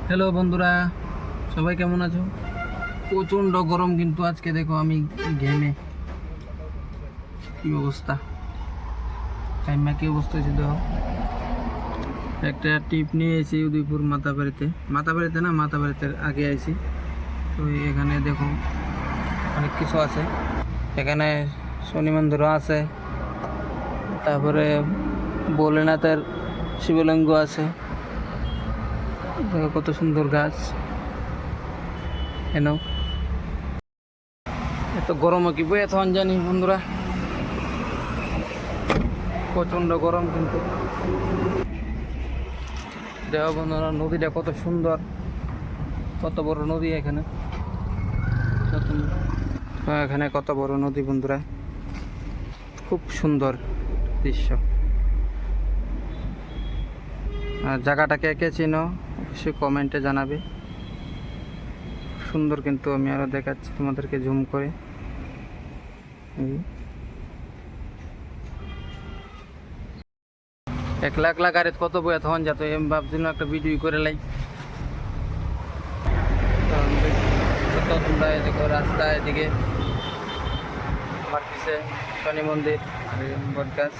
Hello বন্ধুরা, সবাই কেমন আছো? প্রচণ্ড গরম কিন্তু আজকে দেখো আমি ঘেমে কি অবস্থা, টাইমা কি অবস্থা হয়েছে দেখো। একটা টিপ নিয়ে এসেছি উদয়পুর মাতাবাড়িতে না, মাতাবাড়িতে আগে আইছি। তো এখানে দেখো অনেক কিছু আছে, এখানে শনি মন্দিরও আছে, তারপরে ভোলেনাথের শিবলিঙ্গ আছে। দেখো কত সুন্দর গাছ। এনো এত গরমও কি বই এখন জানি বন্ধুরা, প্রচণ্ড গরম কিন্তু। দেখো বন্ধুরা, নদীটা কত সুন্দর, কত বড় নদী এখানে। এখানে কত বড় নদী বন্ধুরা, খুব সুন্দর দৃশ্য। আর জায়গাটা কে কে চিনো অবশ্যই কমেন্টে জানাবে। সুন্দর কিন্তু, আমি আরো দেখাচ্ছি তোমাদেরকে জুম করে। একলা একলা গাড়িতে কত বয়ে তখন যেত, আমি ভাবছিলাম একটা ভিডিও করে লাই। তোমরা দেখো রাস্তা এদিকে, আমার পিছে শনি মন্দির আর বট গাছ।